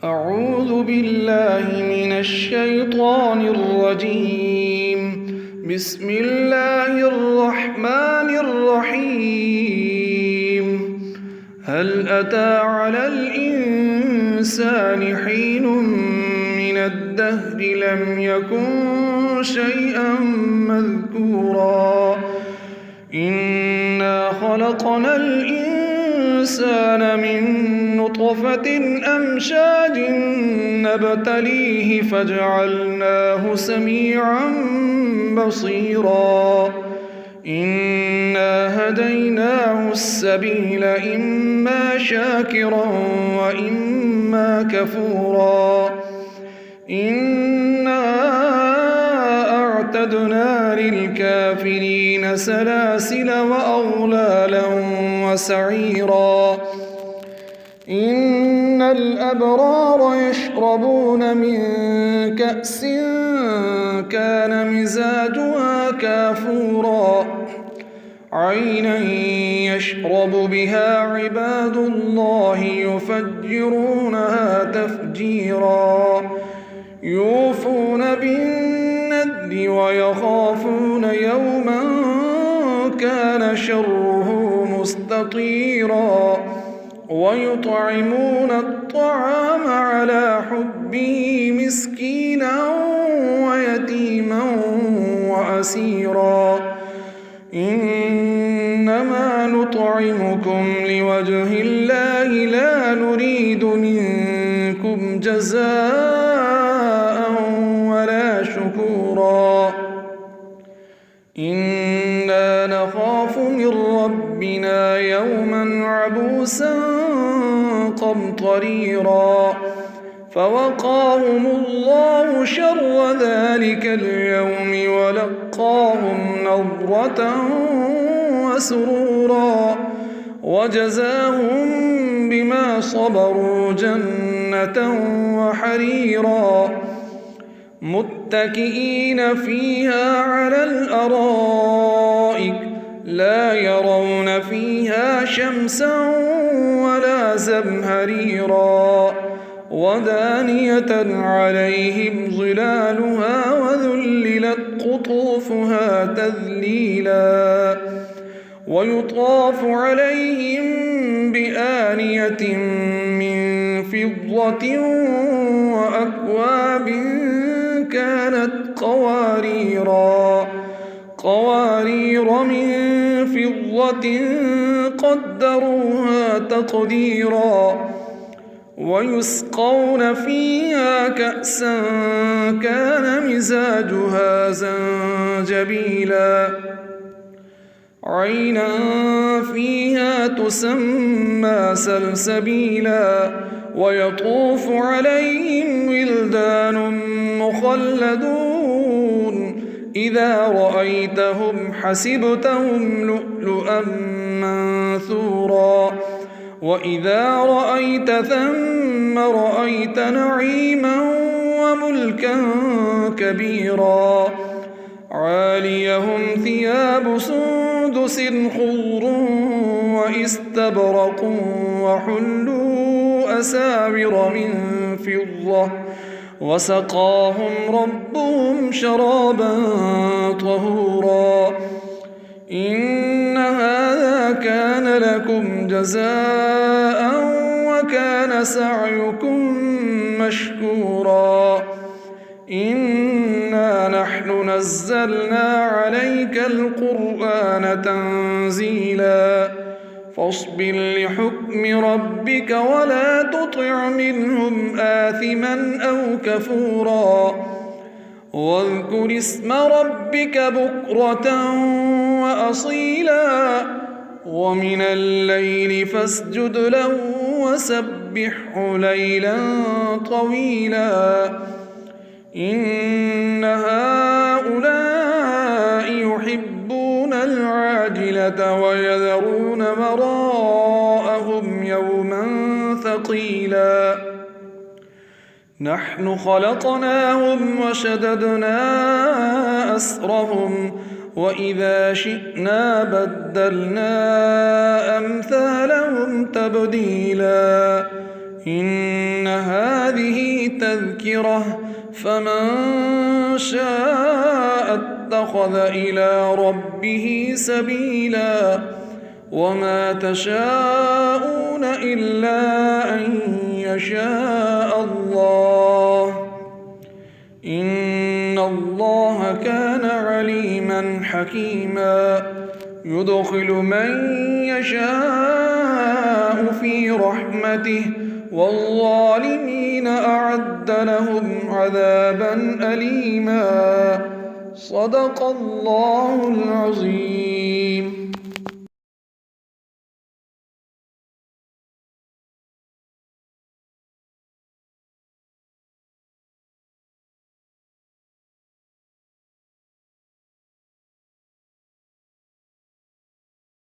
أعوذ بالله من الشيطان الرجيم. بسم الله الرحمن الرحيم. هل أتى على الإنسان حين من الدهر لم يكن شيئا مذكورا إنا خلقنا الإنسان من نطفة أمشاج نبتليه فجعلناه سميعا بصيرا إنا هديناه السبيل إما شاكرا وإما كفورا إنا أعتدنا للكافرين سلاسل وأغلالا وسعيرا إن الأبرار يشربون من كأس كان مزاجها كافورا عينا يشرب بها عباد الله يفجرونها تفجيرا يوفون بالنذر ويخافون يوما كان شره مستطيرا ويطعمون الطعام على حبه مسكينا ويتيما وأسيرا إنما نطعمكم لوجه الله لا نريد منكم جزاء ولا شكورا إنا نخاف من ربنا يوما عبوسا قمطريرا فوقاهم الله شر ذلك اليوم ولقاهم نضرة وسرورا وجزاهم بما صبروا جنة وحريرا متكئين فيها على الأرائك لا يرون فيها شمسا ولا زمهريرا ودانية عليهم ظلالها وذللت قطوفها تذليلا ويطاف عليهم بآنية من فضة وأكواب كانت قوارير من فضة قدروها تقديرا ويسقون فيها كأسا كان مزاجها زنجبيلا عينا فيها تسمى سلسبيلا ويطوف عليهم ولدان مخلدون إذا رأيتهم حسبتهم لؤلؤا منثورا وإذا رأيت ثم رأيت نعيما وملكا كبيرا عاليهم ثياب سندس خضر واستبرق وحلوا أساور من فضة وسقاهم ربهم شرابا طهورا إن هذا كان لكم جزاء وكان سعيكم مشكورا إنا نحن نزلنا عليك القرآن تنزيلا فاصبر لحكم ربك ولا تطع منهم آثما أو كفورا واذكر اسم ربك بكرة وأصيلا ومن الليل فاسجد له وسبحه ليلا طويلا إن هؤلاء يحبون العاجلة ويذرون وراءهم يوما ثقيلا نحن خلقناهم وشددنا أسرهم وإذا شئنا بدلنا أمثالهم تبديلا إن هذا هذه تذكرة فمن شاء اتخذ إلى ربه سبيلا وما تشاءون إلا أن يشاء الله إن الله كان عليما حكيما يدخل من يشاء في رحمته والظالمين أعد لهم عذابا أليما صدق الله العظيم.